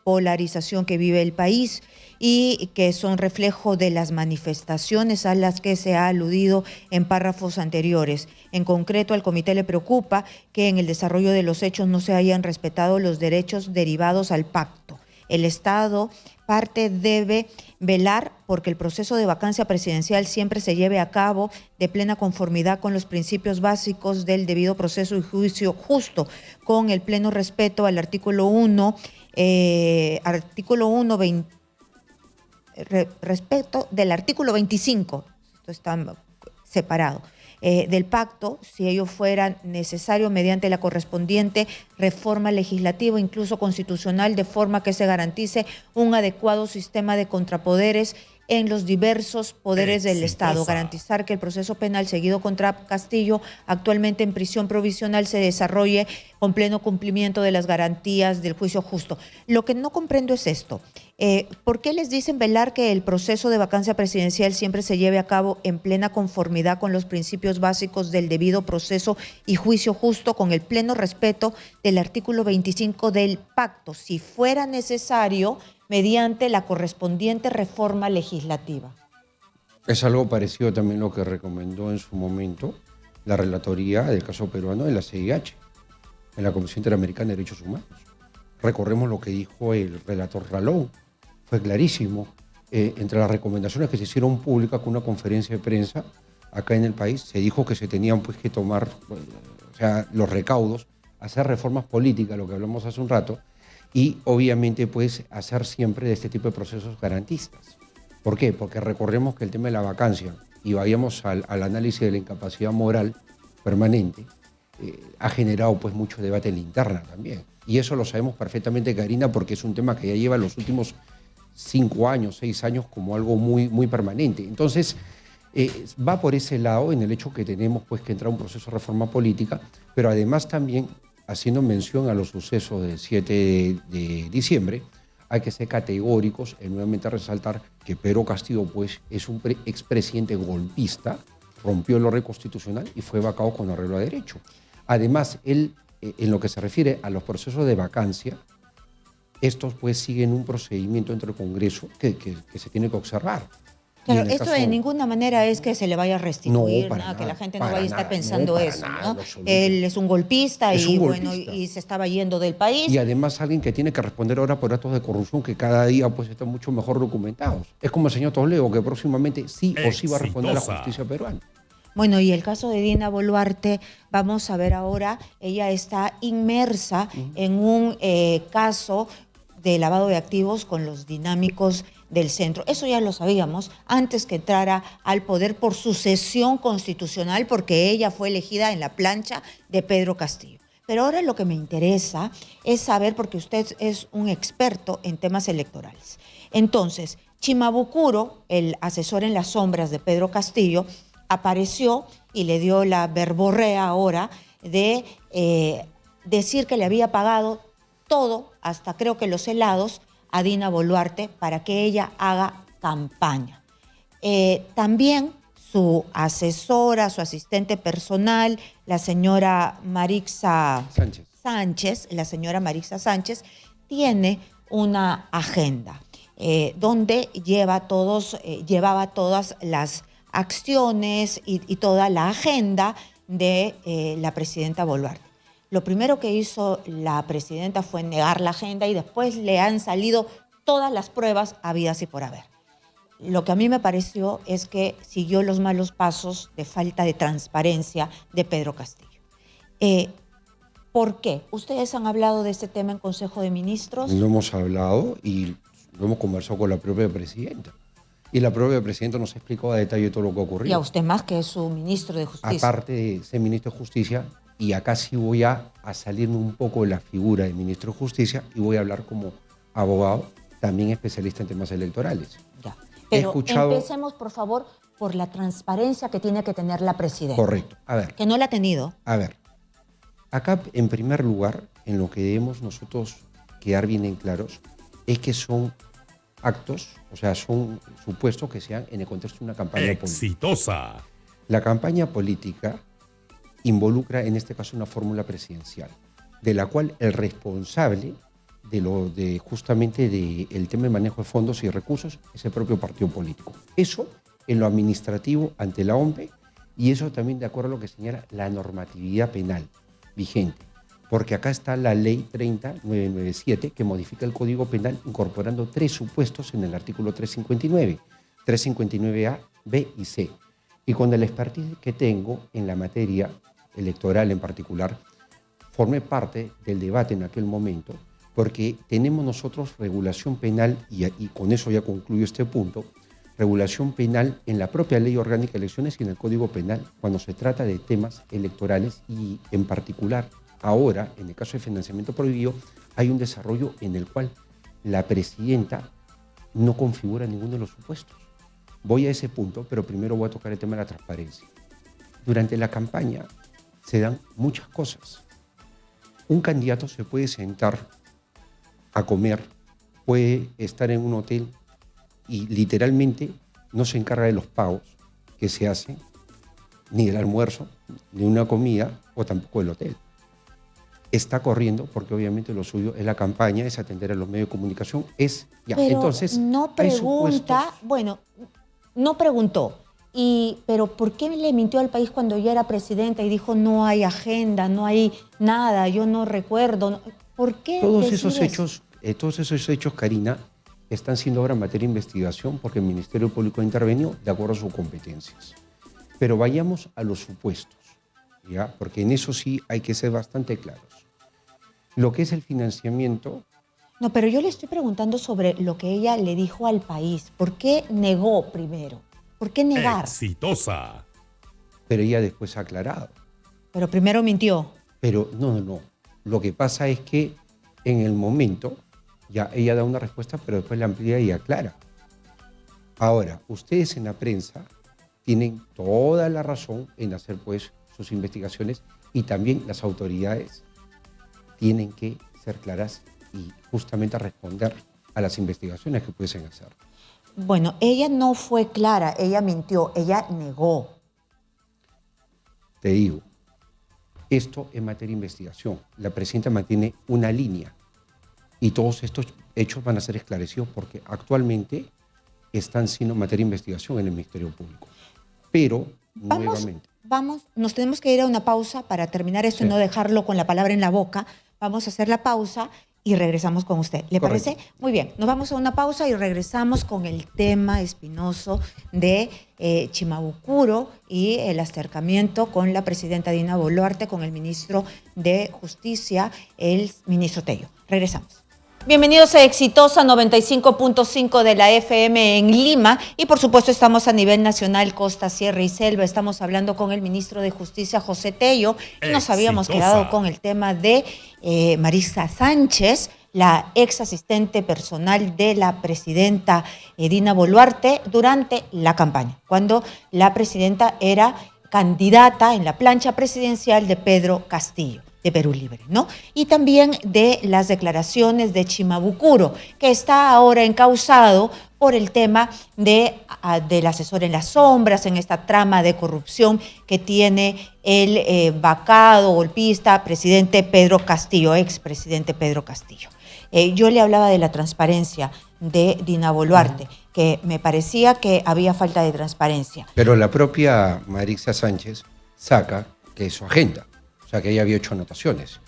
polarización que vive el país y que son reflejo de las manifestaciones a las que se ha aludido en párrafos anteriores. En concreto, al comité le preocupa que en el desarrollo de los hechos no se hayan respetado los derechos derivados al pacto. El Estado parte debe velar porque el proceso de vacancia presidencial siempre se lleve a cabo de plena conformidad con los principios básicos del debido proceso y juicio justo, con el pleno respeto al artículo 1, respecto del artículo 25, esto está separado, del pacto, si ello fuera necesario, mediante la correspondiente reforma legislativa, incluso constitucional, de forma que se garantice un adecuado sistema de contrapoderes en los diversos poderes del Estado. Garantizar que el proceso penal seguido contra Castillo, actualmente en prisión provisional, se desarrolle con pleno cumplimiento de las garantías del juicio justo. Lo que no comprendo es esto. ¿Por qué les dicen velar que el proceso de vacancia presidencial siempre se lleve a cabo en plena conformidad con los principios básicos del debido proceso y juicio justo, con el pleno respeto del artículo 25 del pacto, si fuera necesario, mediante la correspondiente reforma legislativa? Es algo parecido también lo que recomendó en su momento la relatoría del caso peruano de la CIH, en la Comisión Interamericana de Derechos Humanos. Recordemos lo que dijo el relator Ralón, fue clarísimo. Entre las recomendaciones que se hicieron públicas con una conferencia de prensa acá en el país, se dijo que se tenían pues que tomar los recaudos, hacer reformas políticas, lo que hablamos hace un rato, y obviamente pues hacer siempre de este tipo de procesos garantistas. ¿Por qué? Porque recordemos que el tema de la vacancia, y vayamos al análisis de la incapacidad moral permanente, ha generado pues mucho debate en la interna también. Y eso lo sabemos perfectamente, Karina, porque es un tema que ya lleva los últimos 5 años, 6 años como algo muy, muy permanente. Entonces, va por ese lado en el hecho que tenemos pues que entrar a un proceso de reforma política, pero además también, haciendo mención a los sucesos del 7 de diciembre, hay que ser categóricos en nuevamente resaltar que Pedro Castillo pues, es un expresidente golpista, rompió el orden constitucional y fue vacado con arreglo a derecho. Además, él, en lo que se refiere a los procesos de vacancia, estos pues siguen un procedimiento entre el Congreso que se tiene que observar. Claro, esto de ninguna manera es que se le vaya a restituir, nada, que la gente no vaya a estar pensando eso, ¿no? Él es un golpista y se estaba yendo del país. Y además alguien que tiene que responder ahora por actos de corrupción que cada día pues están mucho mejor documentados. Es como el señor Toledo, que próximamente sí o sí va a responder a la justicia peruana. Bueno, y el caso de Dina Boluarte, vamos a ver ahora, ella está inmersa en un caso de lavado de activos con los dinámicos del centro. Eso ya lo sabíamos antes que entrara al poder por sucesión constitucional, porque ella fue elegida en la plancha de Pedro Castillo. Pero ahora lo que me interesa es saber, porque usted es un experto en temas electorales. Entonces, Chimabucuro, el asesor en las sombras de Pedro Castillo, apareció y le dio la verborrea ahora de decir que le había pagado todo, hasta creo que los helados, a Dina Boluarte para que ella haga campaña. También su asesora, su asistente personal, la señora Marixa Sánchez, la señora Marixa Sánchez, tiene una agenda donde llevaba todas las acciones y toda la agenda de la presidenta Boluarte. Lo primero que hizo la presidenta fue negar la agenda y después le han salido todas las pruebas habidas y por haber. Lo que a mí me pareció es que siguió los malos pasos de falta de transparencia de Pedro Castillo. ¿Por qué? ¿Ustedes han hablado de este tema en Consejo de Ministros? Lo hemos hablado y lo hemos conversado con la propia presidenta. Y la propia presidenta nos explicó a detalle todo lo que ocurrió. Y a usted más, que es su ministro de Justicia. Aparte de ser ministro de Justicia, y acá sí voy a salirme un poco de la figura de ministro de Justicia y voy a hablar como abogado, también especialista en temas electorales. Ya. Pero empecemos, por favor, por la transparencia que tiene que tener la presidenta. Correcto. A ver. Que no la ha tenido. A ver. Acá, en primer lugar, en lo que debemos nosotros quedar bien en claros, es que son actos, o sea, son supuestos que sean en el contexto de una campaña política. Exitosa. La campaña política involucra en este caso una fórmula presidencial, de la cual el responsable justamente del tema de manejo de fondos y recursos es el propio partido político. Eso en lo administrativo ante la OMPE, y eso también de acuerdo a lo que señala la normatividad penal vigente, porque acá está la ley 30997 que modifica el Código Penal incorporando 3 supuestos en el artículo 359, 359A, B y C. Y con el expertise que tengo en la materia electoral en particular, formé parte del debate en aquel momento, porque tenemos nosotros regulación penal, y con eso ya concluyo este punto, regulación penal en la propia Ley Orgánica de Elecciones y en el Código Penal cuando se trata de temas electorales, y en particular ahora, en el caso de financiamiento prohibido, hay un desarrollo en el cual la presidenta no configura ninguno de los supuestos. Voy a ese punto, pero primero voy a tocar el tema de la transparencia. Durante la campaña se dan muchas cosas. Un candidato se puede sentar a comer, puede estar en un hotel y literalmente no se encarga de los pagos que se hacen, ni del almuerzo, ni de una comida, o tampoco del hotel. Está corriendo porque obviamente lo suyo es la campaña, es atender a los medios de comunicación, Pero entonces no pregunta, bueno, no preguntó, pero ¿por qué le mintió al país cuando ya era presidenta y dijo no hay agenda, no hay nada, yo no recuerdo? ¿Por qué todos esos hechos, Karina, están siendo ahora materia de investigación porque el Ministerio Público ha intervenido de acuerdo a sus competencias. Pero vayamos a los supuestos, ¿ya? Porque en eso sí hay que ser bastante claros. Lo que es el financiamiento... No, pero yo le estoy preguntando sobre lo que ella le dijo al país. ¿Por qué negó primero? ¿Por qué negar? Exitosa. Pero ella después ha aclarado. Pero primero mintió. Pero no. Lo que pasa es que en el momento ya ella da una respuesta, pero después la amplía y aclara. Ahora, ustedes en la prensa tienen toda la razón en hacer pues sus investigaciones, y también las autoridades tienen que ser claras y justamente responder a las investigaciones que pudiesen hacer. Bueno, ella no fue clara, ella mintió, ella negó. Te digo, esto es materia de investigación. La presidenta mantiene una línea y todos estos hechos van a ser esclarecidos porque actualmente están siendo materia de investigación en el Ministerio Público. Pero, nuevamente... Nos tenemos que ir a una pausa para terminar esto, sí, y no dejarlo con la palabra en la boca. Vamos a hacer la pausa y regresamos con usted. ¿Le parece? Muy bien, nos vamos a una pausa y regresamos con el tema espinoso de Chimabucuro y el acercamiento con la presidenta Dina Boluarte, con el ministro de Justicia, el ministro Tello. Regresamos. Bienvenidos a Exitosa 95.5 de la FM en Lima, y por supuesto estamos a nivel nacional, costa, sierra y selva. Estamos hablando con el ministro de Justicia, José Tello, y nos habíamos quedado con el tema de Marisa Sánchez, la ex asistente personal de la presidenta Dina Boluarte durante la campaña, cuando la presidenta era candidata en la plancha presidencial de Pedro Castillo, de Perú Libre, ¿no? Y también de las declaraciones de Chimabucuro, que está ahora encausado por el tema del asesor en las sombras, en esta trama de corrupción que tiene el vacado, golpista, presidente Pedro Castillo, expresidente Pedro Castillo. Yo le hablaba de la transparencia de Dina Boluarte, que me parecía que había falta de transparencia. Pero la propia Marisa Sánchez saca que es su agenda, o sea que ella había hecho anotaciones.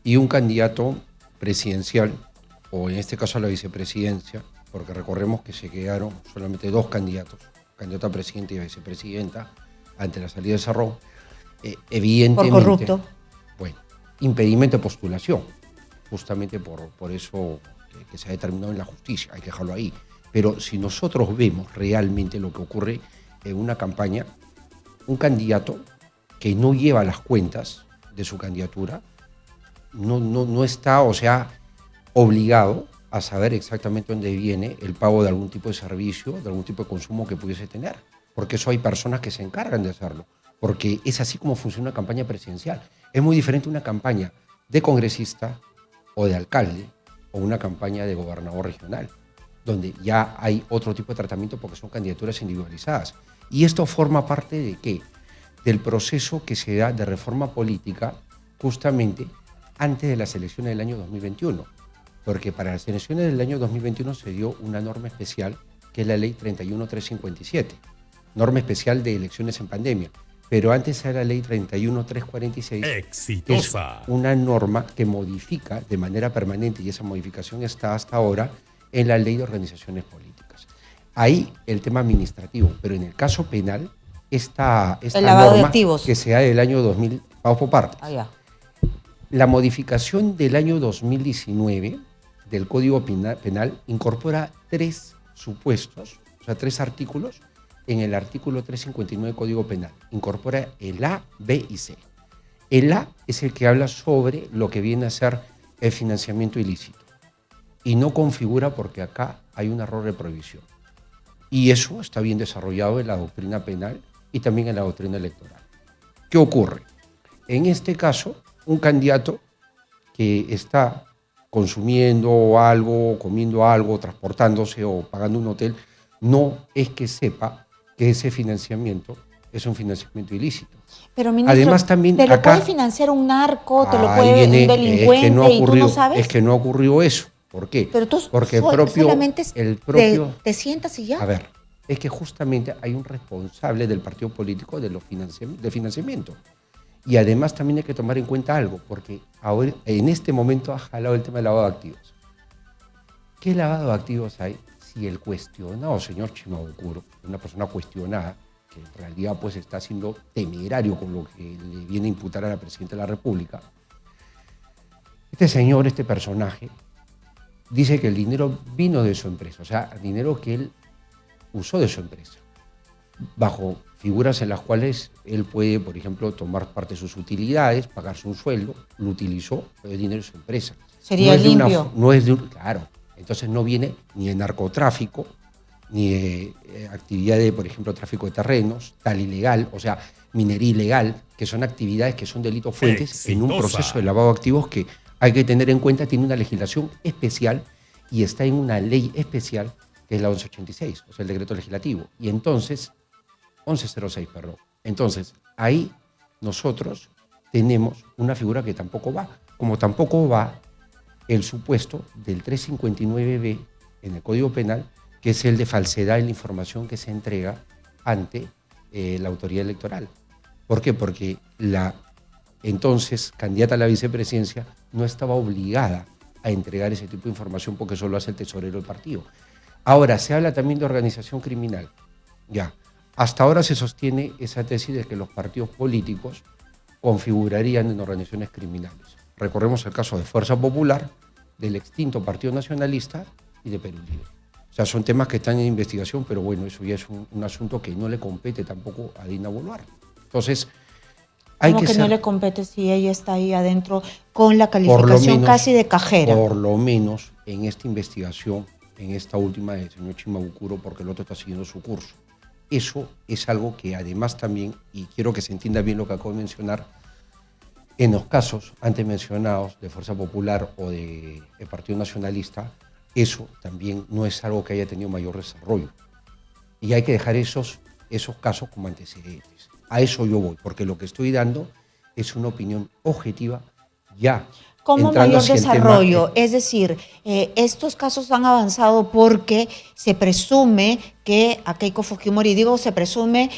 Y un candidato presidencial, o en este caso a la vicepresidencia, porque recordemos que se quedaron solamente 2 candidatos, candidato a presidente y a vicepresidenta, ante la salida de Cerrón, evidentemente... Por corrupto. Bueno, impedimento de postulación, justamente por eso que se ha determinado en la justicia, hay que dejarlo ahí. Pero si nosotros vemos realmente lo que ocurre en una campaña, un candidato que no lleva las cuentas de su candidatura no está, o sea, obligado a saber exactamente dónde viene el pago de algún tipo de servicio, de algún tipo de consumo que pudiese tener, porque eso hay personas que se encargan de hacerlo, porque es así como funciona una campaña presidencial. Es muy diferente una campaña de congresista o de alcalde o una campaña de gobernador regional, donde ya hay otro tipo de tratamiento porque son candidaturas individualizadas. Y esto forma parte de ¿qué? del proceso que se da de reforma política justamente antes de las elecciones del año 2021. Porque para las elecciones del año 2021 se dio una norma especial, que es la ley 31357, norma especial de elecciones en pandemia. Pero antes era la ley 31346, exitosa, es una norma que modifica de manera permanente, y esa modificación está hasta ahora en la ley de organizaciones políticas. Ahí el tema administrativo, pero en el caso penal, esta norma que se da del año 2000, vamos por partes. La modificación del año 2019 del Código Penal incorpora 3 supuestos, o sea, 3 artículos en el artículo 359 del Código Penal. Incorpora el A, B y C. El A es el que habla sobre lo que viene a ser el financiamiento ilícito. Y no configura porque acá hay un error de prohibición. Y eso está bien desarrollado en la doctrina penal y también en la doctrina electoral. ¿Qué ocurre? En este caso, un candidato que está consumiendo algo, comiendo algo, transportándose o pagando un hotel, no es que sepa que ese financiamiento es un financiamiento ilícito. Pero, ministro, además, también ¿te lo acá, puede financiar un narco, te lo puede un delincuente y tú no sabes? Es que no ocurrió eso. ¿Por qué? Pero tú porque solamente te sientas y ya. A ver, es que justamente hay un responsable del partido político de financiamiento. Y además también hay que tomar en cuenta algo, porque ahora, en este momento ha jalado el tema del lavado de activos. ¿Qué lavado de activos hay si el cuestionado señor Chimabukuro, una persona cuestionada, que en realidad pues está siendo temerario con lo que le viene a imputar a la Presidenta de la República, este señor, este personaje, dice que el dinero vino de su empresa, o sea, el dinero que él usó de su empresa, bajo figuras en las cuales él puede, por ejemplo, tomar parte de sus utilidades, pagarse un sueldo, lo utilizó, pero el dinero de su empresa. Sería limpio. Claro, entonces no viene ni de narcotráfico, ni de actividad de, por ejemplo, tráfico de terrenos, tal ilegal, o sea, minería ilegal, que son actividades que son delitos fuentes exitosa. En un proceso de lavado de activos que hay que tener en cuenta, tiene una legislación especial y está en una ley especial, que es la 1186, o sea, el decreto legislativo. Y entonces, 1106, perdón. Entonces, ahí nosotros tenemos una figura que tampoco va, como tampoco va el supuesto del 359B en el Código Penal, que es el de falsedad en la información que se entrega ante la autoridad electoral. ¿Por qué? Porque la entonces candidata a la vicepresidencia no estaba obligada a entregar ese tipo de información porque eso lo hace el tesorero del partido. Ahora, se habla también de organización criminal. Ya, hasta ahora se sostiene esa tesis de que los partidos políticos configurarían en organizaciones criminales. Recordemos el caso de Fuerza Popular, del extinto Partido Nacionalista y de Perú Libre. O sea, son temas que están en investigación, pero bueno, eso ya es un asunto que no le compete tampoco a Dina Boluarte. Entonces, hay ¿Cómo que no le compete si ella está ahí adentro con la calificación casi de cajera? Por lo menos en esta investigación, en esta última del señor Chimabukuro, porque el otro está siguiendo su curso. Eso es algo que además también, y quiero que se entienda bien lo que acabo de mencionar, en los casos antes mencionados de Fuerza Popular o de Partido Nacionalista, eso también no es algo que haya tenido mayor desarrollo. Y hay que dejar esos casos como antecedentes. A eso yo voy, porque lo que estoy dando es una opinión objetiva ya. ¿Cómo mayor desarrollo? Es decir, estos casos han avanzado porque se presume que a Keiko Fujimori, digo se presume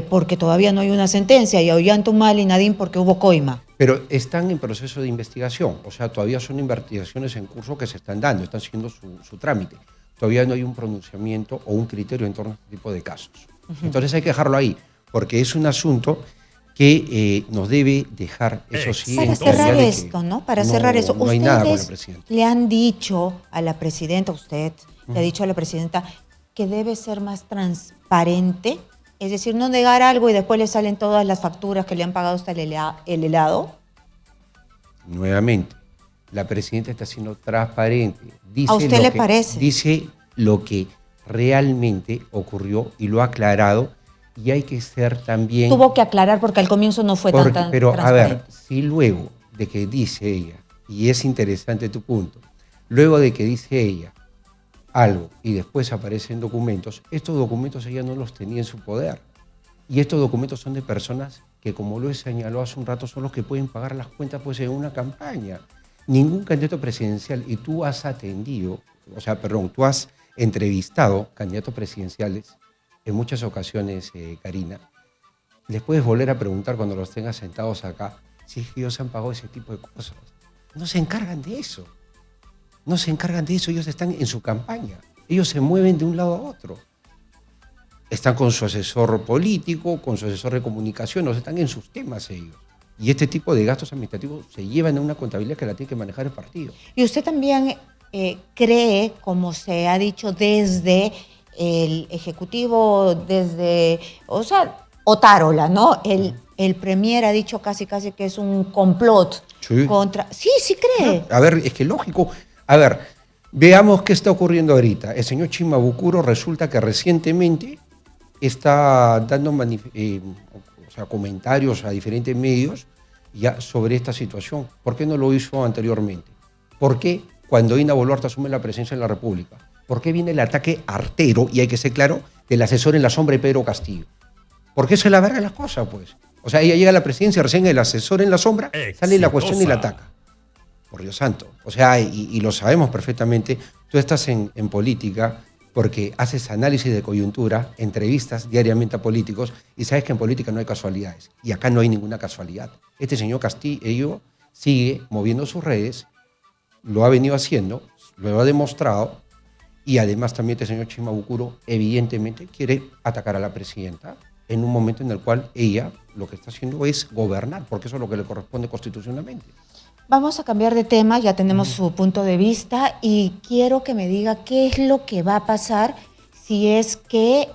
porque todavía no hay una sentencia, y a Ollanta-Humala y Nadine porque hubo coima. Pero están en proceso de investigación, o sea, todavía son investigaciones en curso que se están dando, están siguiendo su trámite. Todavía no hay un pronunciamiento o un criterio en torno a este tipo de casos. Entonces hay que dejarlo ahí, porque es un asunto que nos debe dejar, eso sí, para cerrar esto, ¿no? Para cerrar eso, no hay nada con el presidente. Le han dicho a la presidenta, usted le ha dicho a la presidenta que debe ser más transparente, es decir, no negar algo y después le salen todas las facturas que le han pagado hasta el helado. Nuevamente, la presidenta está siendo transparente. ¿A usted le parece? Dice lo que realmente ocurrió y lo ha aclarado. Y hay que ser también... Tuvo que aclarar porque al comienzo no fue tan transparente. Pero a ver, si luego de que dice ella, y es interesante tu punto, luego de que dice ella algo y después aparecen documentos, estos documentos ella no los tenía en su poder. Y estos documentos son de personas que, como lo he señalado hace un rato, son los que pueden pagar las cuentas pues, en una campaña. Ningún candidato presidencial, y tú has atendido, tú has entrevistado candidatos presidenciales en muchas ocasiones, Karina. Les puedes volver a preguntar cuando los tengas sentados acá si es que ellos han pagado ese tipo de cosas. No se encargan de eso. No se encargan de eso, ellos están en su campaña. Ellos se mueven de un lado a otro. Están con su asesor político, con su asesor de comunicación, o están en sus temas ellos. Y este tipo de gastos administrativos se llevan a una contabilidad que la tiene que manejar el partido. Y usted también cree, como se ha dicho desde el Ejecutivo, desde, Otárola, ¿no? El Premier ha dicho casi que es un complot contra... Sí cree. A ver, es que lógico. A ver, veamos qué está ocurriendo ahorita. El señor Chimabukuro resulta que recientemente está dando comentarios a diferentes medios ya sobre esta situación. ¿Por qué no lo hizo anteriormente? ¿Por qué cuando Dina Boluarte asume la presidencia de la República? ¿Por qué viene el ataque artero, y hay que ser claro, del asesor en la sombra de Pedro Castillo? ¿Por qué se la verga las cosas, pues? O sea, ella llega a la presidencia, recién el asesor en la sombra, sale la cuestión y la ataca. Por Dios santo. O sea, y lo sabemos perfectamente, tú estás en política porque haces análisis de coyuntura, entrevistas diariamente a políticos, y sabes que en política no hay casualidades. Y acá no hay ninguna casualidad. Este señor Castillo sigue moviendo sus redes, lo ha venido haciendo, lo ha demostrado, y además también este señor Chimabukuro evidentemente quiere atacar a la presidenta en un momento en el cual ella lo que está haciendo es gobernar, porque eso es lo que le corresponde constitucionalmente. Vamos a cambiar de tema, ya tenemos su punto de vista y quiero que me diga qué es lo que va a pasar si es que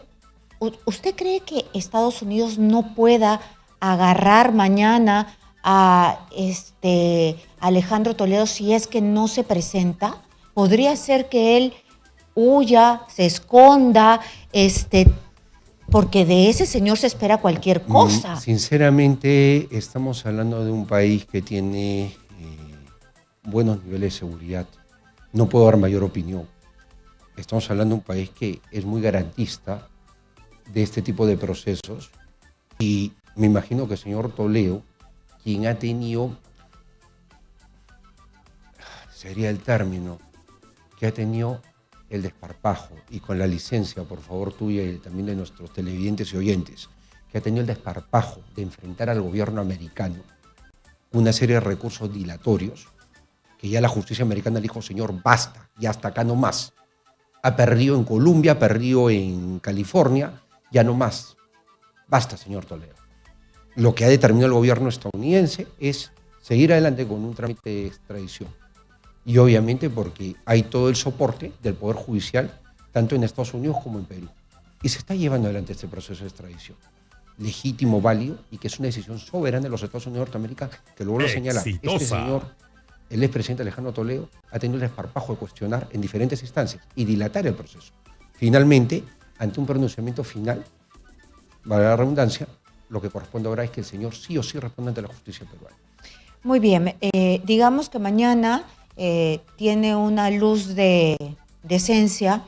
usted cree que Estados Unidos no pueda agarrar mañana a Alejandro Toledo si es que no se presenta. Podría ser que él huya, se esconda, porque de ese señor se espera cualquier cosa. Sinceramente, estamos hablando de un país que tiene buenos niveles de seguridad. No puedo dar mayor opinión. Estamos hablando de un país que es muy garantista de este tipo de procesos, y me imagino que el señor Toledo, quien ha tenido, sería el término, que ha tenido el desparpajo, y con la licencia, por favor, tuya y también de nuestros televidentes y oyentes, que ha tenido el desparpajo de enfrentar al gobierno americano una serie de recursos dilatorios, que ya la justicia americana le dijo, señor, basta, ya hasta acá no más. Ha perdido en Colombia, ha perdido en California, ya no más. Basta, señor Toledo. Lo que ha determinado el gobierno estadounidense es seguir adelante con un trámite de extradición. Y obviamente porque hay todo el soporte del Poder Judicial, tanto en Estados Unidos como en Perú. Y se está llevando adelante este proceso de extradición. Legítimo, válido, y que es una decisión soberana de los Estados Unidos de Norteamérica, que lo vuelvo a señalar. Este señor, el expresidente Alejandro Toledo, ha tenido el desparpajo de cuestionar en diferentes instancias y dilatar el proceso. Finalmente, ante un pronunciamiento final, vale la redundancia, lo que corresponde ahora es que el señor sí o sí responda ante la justicia peruana. Muy bien, digamos que mañana tiene una luz de decencia,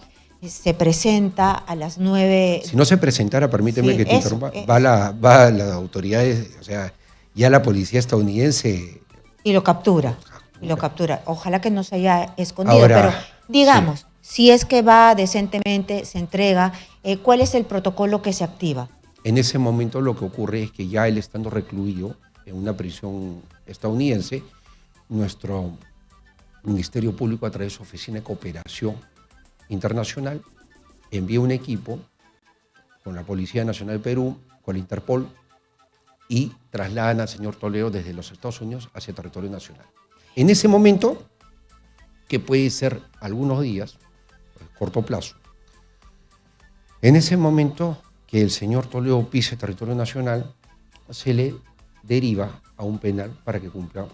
se presenta a las 9. Si no se presentara, permíteme que te interrumpa, va la autoridades, o sea, ya la policía estadounidense... Y lo captura. Ojalá que no se haya escondido, pero digamos, si es que va decentemente, se entrega, ¿cuál es el protocolo que se activa? En ese momento lo que ocurre es que ya él estando recluido en una prisión estadounidense, nuestro Ministerio Público, a través de su Oficina de Cooperación Internacional, envía un equipo con la Policía Nacional de Perú, con la Interpol, y trasladan al señor Toledo desde los Estados Unidos hacia territorio nacional. En ese momento, que puede ser algunos días, corto plazo, en ese momento que el señor Toledo pise territorio nacional, se le deriva a un penal para que cumpla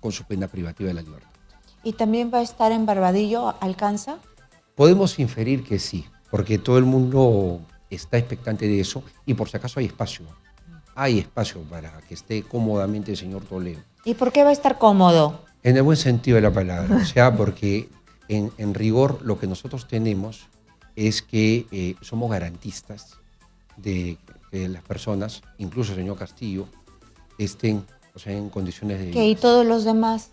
con su pena privativa de la libertad. ¿Y también va a estar en Barbadillo? ¿Alcanza? Podemos inferir que sí, porque todo el mundo está expectante de eso, y por si acaso hay espacio. Hay espacio para que esté cómodamente el señor Toledo. ¿Y por qué va a estar cómodo? En el buen sentido de la palabra, o sea, porque en rigor lo que nosotros tenemos es que somos garantistas de que las personas, incluso el señor Castillo, estén, o sea, en condiciones de... ¿Y todos los demás?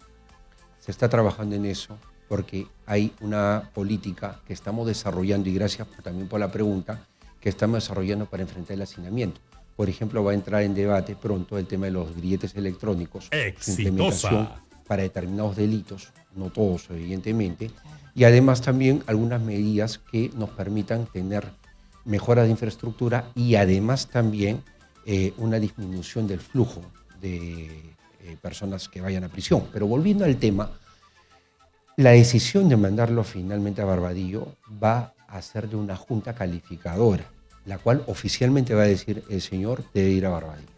Se está trabajando en eso porque hay una política que estamos desarrollando, y gracias también por la pregunta, que estamos desarrollando para enfrentar el hacinamiento. Por ejemplo, va a entrar en debate pronto el tema de los grilletes electrónicos, su implementación para determinados delitos, no todos evidentemente, y además también algunas medidas que nos permitan tener mejora de infraestructura y además también una disminución del flujo de personas que vayan a prisión. Pero volviendo al tema, la decisión de mandarlo finalmente a Barbadillo va a ser de una junta calificadora, la cual oficialmente va a decir el señor debe ir a Barbadillo.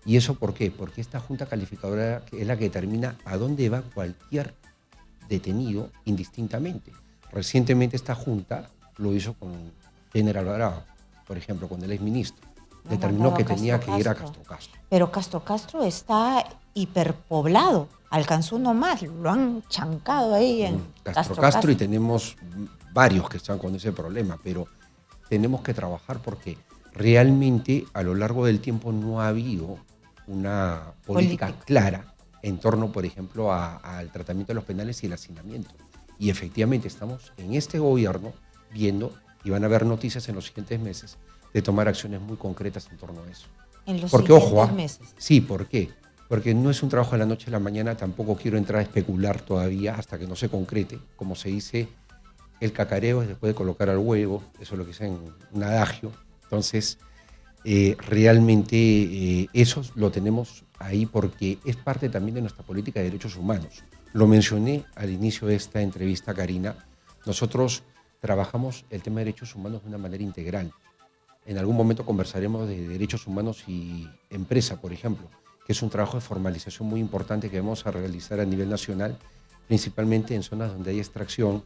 ¿Y eso por qué? Porque esta junta calificadora es la que determina a dónde va cualquier detenido indistintamente. Recientemente esta junta lo hizo con General Alvarado, por ejemplo, con el exministro. Determinó que tenía que ir a Castro Castro. Pero Castro Castro está hiperpoblado, alcanzó uno más, lo han chancado ahí en Castro Castro y tenemos varios que están con ese problema, pero tenemos que trabajar porque realmente a lo largo del tiempo no ha habido una política clara en torno, por ejemplo, al tratamiento de los penales y el hacinamiento. Y efectivamente estamos en este gobierno viendo, y van a haber noticias en los siguientes meses, de tomar acciones muy concretas en torno a eso. En los siguientes meses. Sí, ¿por qué? Porque no es un trabajo de la noche a la mañana, tampoco quiero entrar a especular todavía hasta que no se concrete. Como se dice, el cacareo es después de colocar al huevo, eso es lo que dice en un adagio. Entonces, realmente eso lo tenemos ahí porque es parte también de nuestra política de derechos humanos. Lo mencioné al inicio de esta entrevista, Karina. Nosotros trabajamos el tema de derechos humanos de una manera integral. En algún momento conversaremos de derechos humanos y empresa, por ejemplo, que es un trabajo de formalización muy importante que vamos a realizar a nivel nacional, principalmente en zonas donde hay extracción,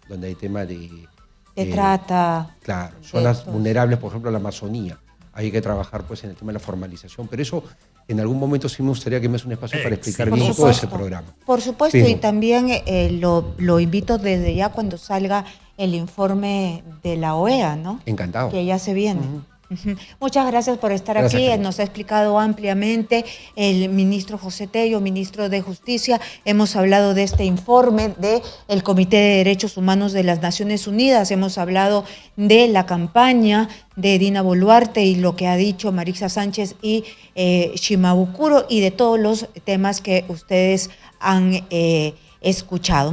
donde hay tema de trata. Claro, zonas vulnerables, por ejemplo, la Amazonía. Hay que trabajar pues en el tema de la formalización, pero eso en algún momento sí me gustaría que me des un espacio para explicar bien todo ese programa. Por supuesto, pero, y también lo invito desde ya cuando salga el informe de la OEA, ¿no? Encantado. Que ya se viene. Muchas gracias por estar aquí. Nos ha explicado ampliamente el ministro José Tello, ministro de Justicia. Hemos hablado de este informe del Comité de Derechos Humanos de las Naciones Unidas. Hemos hablado de la campaña de Dina Boluarte y lo que ha dicho Marixa Sánchez y Shimabukuro y de todos los temas que ustedes han escuchado.